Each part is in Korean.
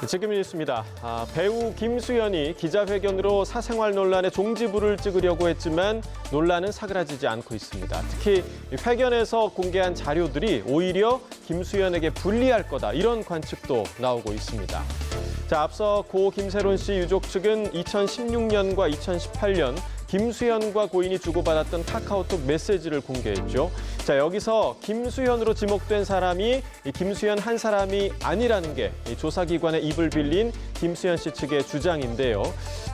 지금 뉴스입니다. 배우 김수현이 기자회견으로 사생활 논란의 종지부를 찍으려고 했지만 논란은 사그라지지 않고 있습니다. 특히 회견에서 공개한 자료들이 오히려 김수현에게 불리할 거다, 이런 관측도 나오고 있습니다. 자, 앞서 고 김세론 씨 유족 측은 2016년과 2018년 김수현과 고인이 주고받았던 카카오톡 메시지를 공개했죠. 자, 여기서 김수현으로 지목된 사람이 김수현 한 사람이 아니라는 게 조사기관의 입을 빌린 김수현 씨 측의 주장인데요.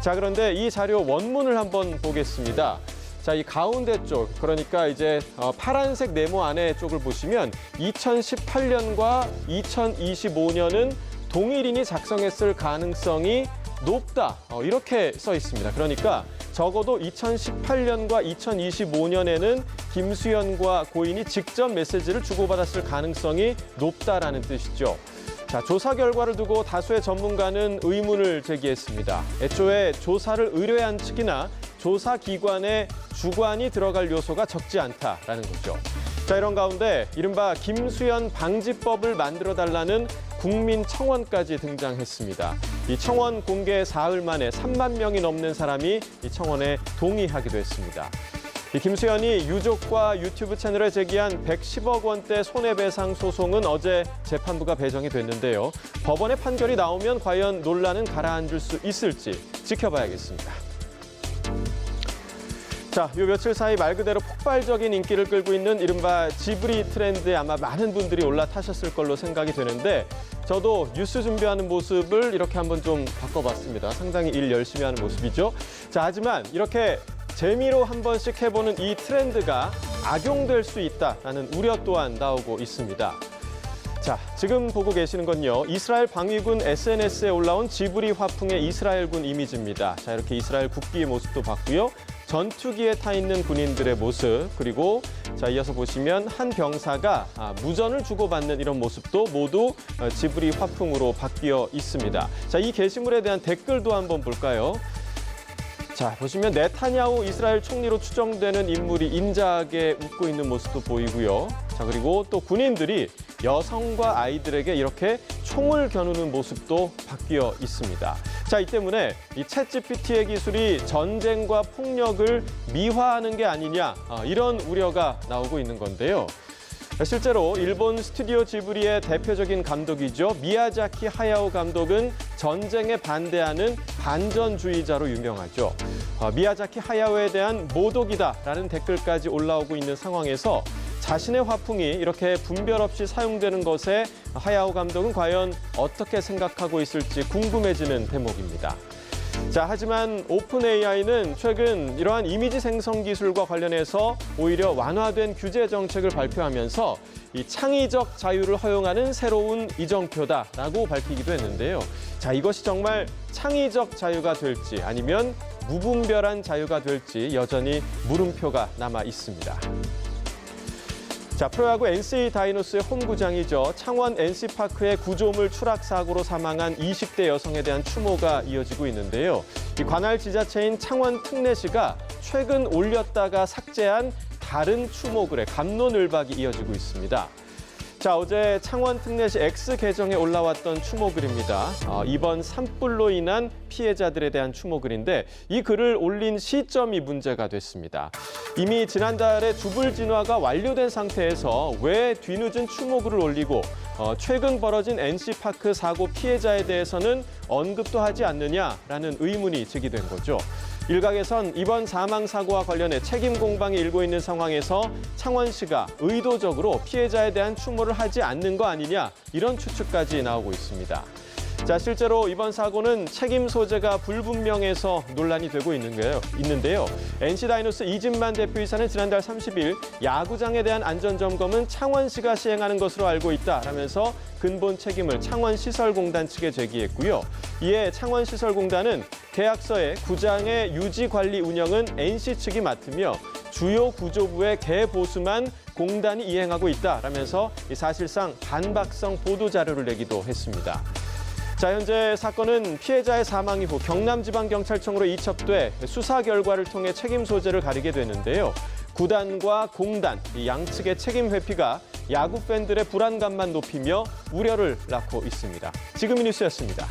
자, 그런데 이 자료 원문을 한번 보겠습니다. 자, 이 가운데 쪽, 그러니까 이제 파란색 네모 안에 쪽을 보시면 2018년과 2025년은 동일인이 작성했을 가능성이 높다, 이렇게 써 있습니다. 그러니까 적어도 2018년과 2025년에는 김수현과 고인이 직접 메시지를 주고받았을 가능성이 높다라는 뜻이죠. 자, 조사 결과를 두고 다수의 전문가는 의문을 제기했습니다. 애초에 조사를 의뢰한 측이나 조사기관의 주관이 들어갈 요소가 적지 않다라는 거죠. 자, 이런 가운데 이른바 김수현 방지법을 만들어달라는 국민 청원까지 등장했습니다. 이 청원 공개 사흘 만에 3만 명이 넘는 사람이 이 청원에 동의하기도 했습니다. 이 김수현이 유족과 유튜브 채널에 제기한 110억 원대 손해배상 소송은 어제 재판부가 배정이 됐는데요. 법원의 판결이 나오면 과연 논란은 가라앉을 수 있을지 지켜봐야겠습니다. 자, 요 며칠 사이 말 그대로 폭발적인 인기를 끌고 있는 이른바 지브리 트렌드에 아마 많은 분들이 올라타셨을 걸로 생각이 되는데, 저도 뉴스 준비하는 모습을 이렇게 한번 좀 바꿔봤습니다. 상당히 일 열심히 하는 모습이죠. 자, 하지만 이렇게 재미로 한 번씩 해보는 이 트렌드가 악용될 수 있다라는 우려 또한 나오고 있습니다. 자, 지금 보고 계시는 건요, 이스라엘 방위군 SNS에 올라온 지브리 화풍의 이스라엘군 이미지입니다. 자, 이렇게 이스라엘 국기의 모습도 봤고요. 전투기에 타 있는 군인들의 모습, 그리고 자, 이어서 보시면 한 병사가 무전을 주고받는 이런 모습도 모두 지브리 화풍으로 바뀌어 있습니다. 자, 이 게시물에 대한 댓글도 한번 볼까요? 자, 보시면 네타냐후 이스라엘 총리로 추정되는 인물이 인자하게 웃고 있는 모습도 보이고요. 자, 그리고 또 군인들이 여성과 아이들에게 이렇게 총을 겨누는 모습도 바뀌어 있습니다. 자, 이 때문에 이 챗GPT의 기술이 전쟁과 폭력을 미화하는 게 아니냐, 이런 우려가 나오고 있는 건데요. 실제로 일본 스튜디오 지브리의 대표적인 감독이죠. 미야자키 하야오 감독은 전쟁에 반대하는 반전주의자로 유명하죠. 미야자키 하야오에 대한 모독이다라는 댓글까지 올라오고 있는 상황에서 자신의 화풍이 이렇게 분별 없이 사용되는 것에 하야오 감독은 과연 어떻게 생각하고 있을지 궁금해지는 대목입니다. 자, 하지만 오픈 AI는 최근 이러한 이미지 생성 기술과 관련해서 오히려 완화된 규제 정책을 발표하면서 이 창의적 자유를 허용하는 새로운 이정표다라고 밝히기도 했는데요. 자, 이것이 정말 창의적 자유가 될지 아니면 무분별한 자유가 될지 여전히 물음표가 남아 있습니다. 자, 프로야구 NC 다이노스의 홈구장이죠. 창원 NC파크의 구조물 추락 사고로 사망한 20대 여성에 대한 추모가 이어지고 있는데요. 이 관할 지자체인 창원 특례시가 최근 올렸다가 삭제한 다른 추모글에 갑론을박이 이어지고 있습니다. 자, 어제 창원 특례시 X 계정에 올라왔던 추모글입니다. 이번 산불로 인한 피해자들에 대한 추모글인데 이 글을 올린 시점이 문제가 됐습니다. 이미 지난달에 주불 진화가 완료된 상태에서 왜 뒤늦은 추모글을 올리고 최근 벌어진 NC파크 사고 피해자에 대해서는 언급도 하지 않느냐라는 의문이 제기된 거죠. 일각에선 이번 사망 사고와 관련해 책임 공방이 일고 있는 상황에서 창원시가 의도적으로 피해자에 대한 추모를 하지 않는 거 아니냐, 이런 추측까지 나오고 있습니다. 자, 실제로 이번 사고는 책임 소재가 불분명해서 논란이 되고 있는데요. NC 다이노스 이진만 대표이사는 지난달 30일 야구장에 대한 안전점검은 창원시가 시행하는 것으로 알고 있다라면서 근본 책임을 창원시설공단 측에 제기했고요. 이에 창원시설공단은 계약서에 구장의 유지 관리 운영은 NC 측이 맡으며 주요 구조부의 개보수만 공단이 이행하고 있다라면서 사실상 반박성 보도 자료를 내기도 했습니다. 자, 현재 사건은 피해자의 사망 이후 경남지방경찰청으로 이첩돼 수사 결과를 통해 책임 소재를 가리게 되는데요. 구단과 공단, 이 양측의 책임 회피가 야구 팬들의 불안감만 높이며 우려를 낳고 있습니다. 지금의 뉴스였습니다.